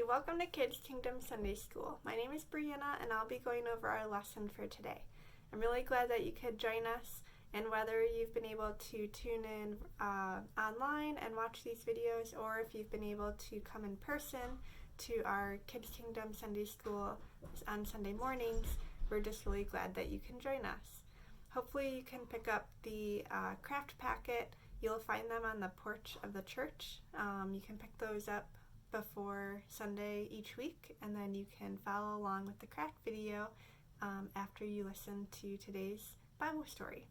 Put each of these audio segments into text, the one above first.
welcome to Kids Kingdom Sunday School. My name is Brianna and I'll be going over our lesson for today. I'm really glad that you could join us, and whether you've been able to tune in online and watch these videos, or if you've been able to come in person to our Kids Kingdom Sunday School on Sunday mornings, we're just really glad that you can join us. Hopefully you can pick up the craft packet. You'll find them on the porch of the church. You can pick those up before Sunday each week, and then you can follow along with the craft video after you listen to today's Bible story.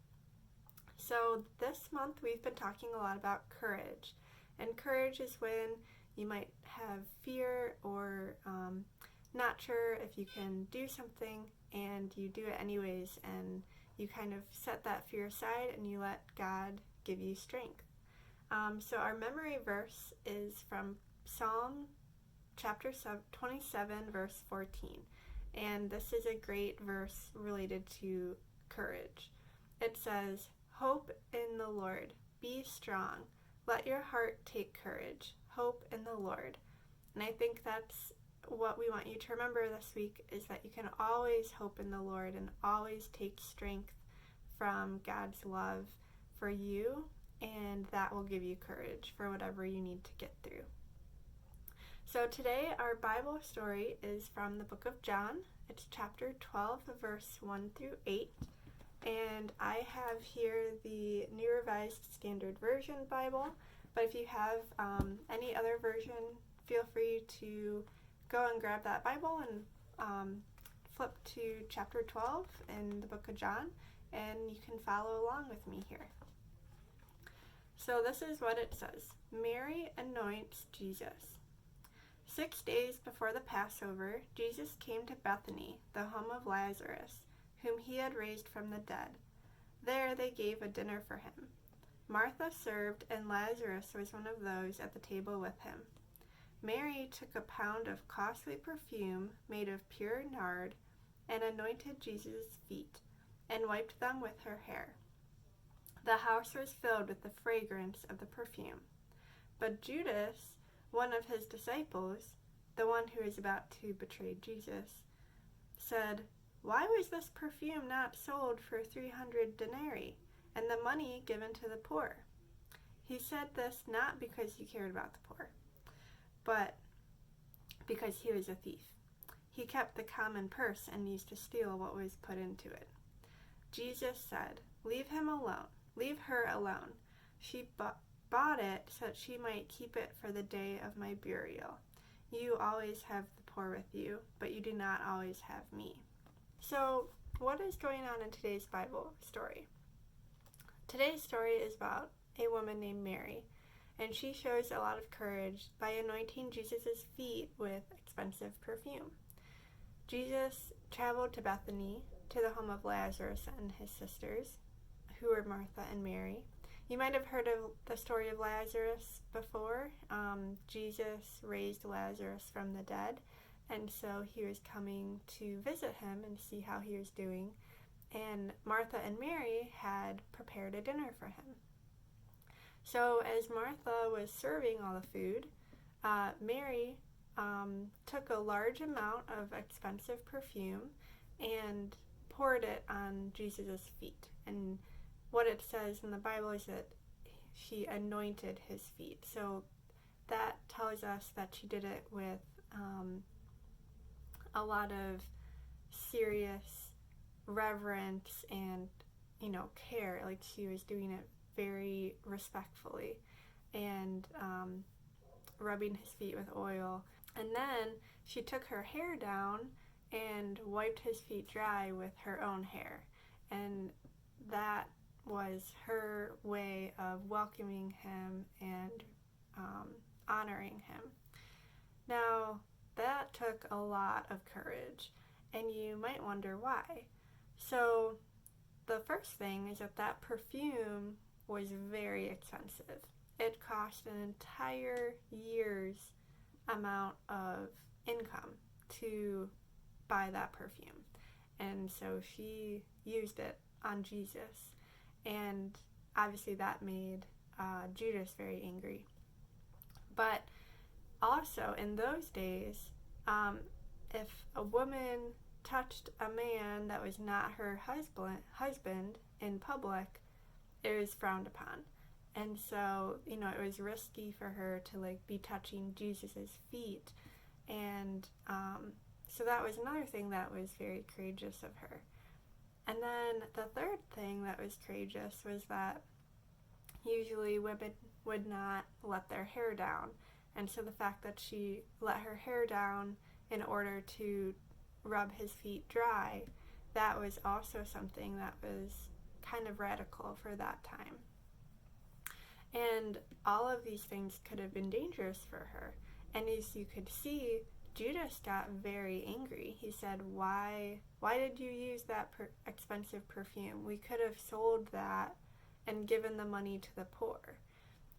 So this month we've been talking a lot about courage, and courage is when you might have fear or not sure if you can do something, and you do it anyways, and you kind of set that fear aside and you let God give you strength. So our memory verse is from Psalm chapter 27, verse 14. And this is a great verse related to courage. It says, "Hope in the Lord, be strong. Let your heart take courage. Hope in the Lord." And I think that's what we want you to remember this week, is that you can always hope in the Lord and always take strength from God's love for you, and that will give you courage for whatever you need to get through. So today our Bible story is from the book of John. It's chapter 12, verse 1 through 8. And I have here the New Revised Standard Version Bible, but if you have any other version, feel free to go and grab that Bible and flip to chapter 12 in the book of John, and you can follow along with me here. So this is what it says. Mary anoints Jesus. 6 days before the Passover, Jesus came to Bethany, the home of Lazarus, whom he had raised from the dead. There they gave a dinner for him. Martha served, and Lazarus was one of those at the table with him. Mary took a pound of costly perfume made of pure nard and anointed Jesus' feet and wiped them with her hair. The house was filled with the fragrance of the perfume. But Judas, one of his disciples, the one who was about to betray Jesus, said, "Why was this perfume not sold for 300 denarii and the money given to the poor?" He said this not because he cared about the poor, but because he was a thief. He kept the common purse and used to steal what was put into it. Jesus said, "Leave him alone. Leave her alone. She bought it so that she might keep it for the day of my burial. You always have the poor with you, but you do not always have me." So, what is going on in today's Bible story? Today's story is about a woman named Mary, and she shows a lot of courage by anointing Jesus' feet with expensive perfume. Jesus traveled to Bethany, to the home of Lazarus and his sisters, who were Martha and Mary. You might have heard of the story of Lazarus before. Jesus raised Lazarus from the dead, and so he was coming to visit him and see how he was doing. And Martha and Mary had prepared a dinner for him. So as Martha was serving all the food, Mary took a large amount of expensive perfume and poured it on Jesus' feet. And what it says in the Bible is that she anointed his feet. So that tells us that she did it with a lot of serious reverence and, care. Like, she was doing it very respectfully and rubbing his feet with oil. And then she took her hair down and wiped his feet dry with her own hair. And that was her way of welcoming him and honoring him. Now, that took a lot of courage, and you might wonder why. So, the first thing is that perfume was very expensive. It cost an entire year's amount of income to buy that perfume. And so she used it on Jesus. And obviously that made Judas very angry. But also, in those days, if a woman touched a man that was not her husband in public, it was frowned upon. And so, it was risky for her to be touching Jesus's feet. And so that was another thing that was very courageous of her. And then the third thing that was courageous was that usually women would not let their hair down. And so the fact that she let her hair down in order to rub his feet dry, that was also something that was kind of radical for that time. And all of these things could have been dangerous for her. And as you could see, Judas got very angry. He said, why did you use that expensive perfume? We could have sold that and given the money to the poor.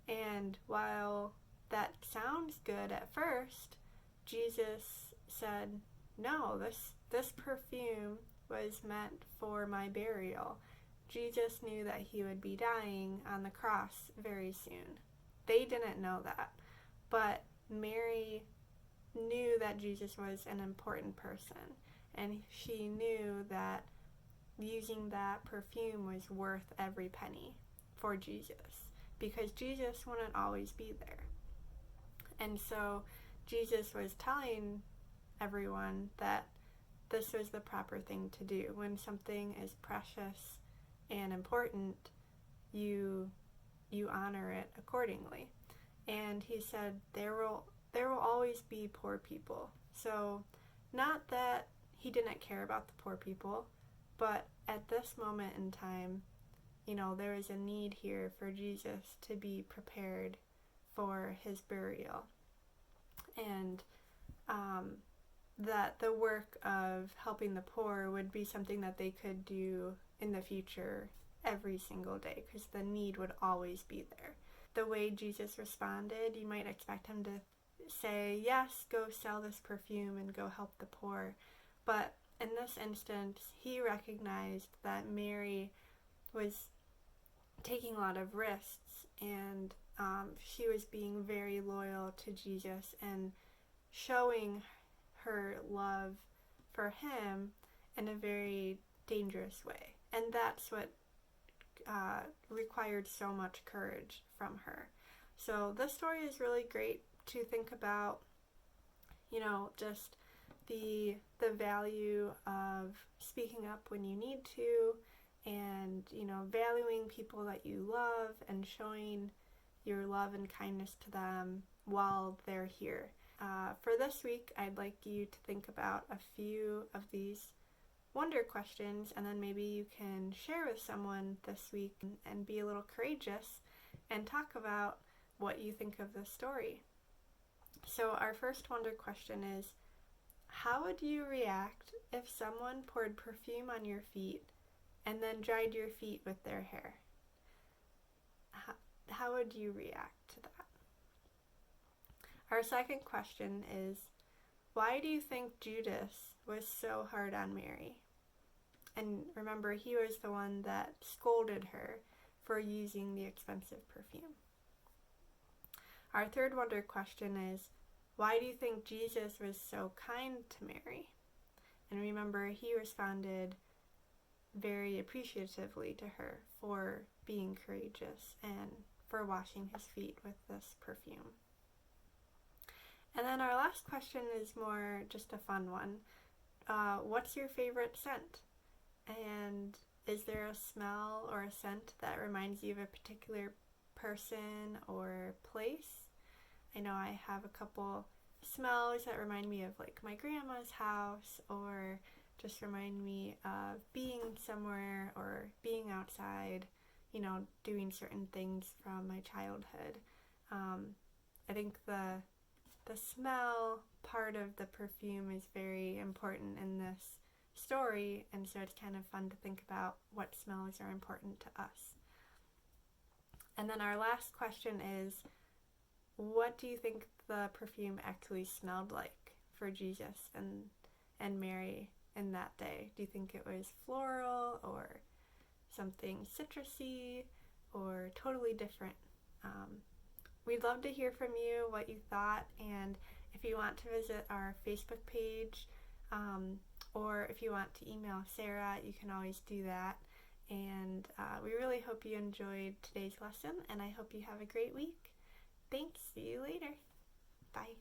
And while that sounds good at first, Jesus said, no, this perfume was meant for my burial. Jesus knew that he would be dying on the cross very soon. They didn't know that, but Mary knew that Jesus was an important person, and she knew that using that perfume was worth every penny for Jesus, because Jesus wouldn't always be there. And so Jesus was telling everyone that this was the proper thing to do. When something is precious and important, you honor it accordingly. And he said there will always be poor people. So not that he didn't care about the poor people, but at this moment in time, there is a need here for Jesus to be prepared for his burial. And that the work of helping the poor would be something that they could do in the future every single day, because the need would always be there. The way Jesus responded, you might expect him to say, yes, go sell this perfume and go help the poor. But in this instance, he recognized that Mary was taking a lot of risks, and she was being very loyal to Jesus and showing her love for him in a very dangerous way. And that's what required so much courage from her. So this story is really great to think about, just the value of speaking up when you need to, and, valuing people that you love and showing your love and kindness to them while they're here. For this week, I'd like you to think about a few of these wonder questions, and then maybe you can share with someone this week and be a little courageous and talk about what you think of the story. So our first wonder question is, how would you react if someone poured perfume on your feet and then dried your feet with their hair? How would you react to that? Our second question is, why do you think Judas was so hard on Mary? And remember, he was the one that scolded her for using the expensive perfume. Our third wonder question is, why do you think Jesus was so kind to Mary? And remember, he responded very appreciatively to her for being courageous and for washing his feet with this perfume. And then our last question is more just a fun one. What's your favorite scent? And is there a smell or a scent that reminds you of a particular person or place? I know I have a couple smells that remind me of my grandma's house, or just remind me of being somewhere or being outside, doing certain things from my childhood. I think the smell part of the perfume is very important in this story, and so it's kind of fun to think about what smells are important to us. And then our last question is, what do you think the perfume actually smelled like for Jesus and Mary in that day? Do you think it was floral or something citrusy or totally different? we'd love to hear from you what you thought, and if you want to visit our Facebook page, or if you want to email Sarah, you can always do that. And we really hope you enjoyed today's lesson, and I hope you have a great week. Thanks. See you later. Bye.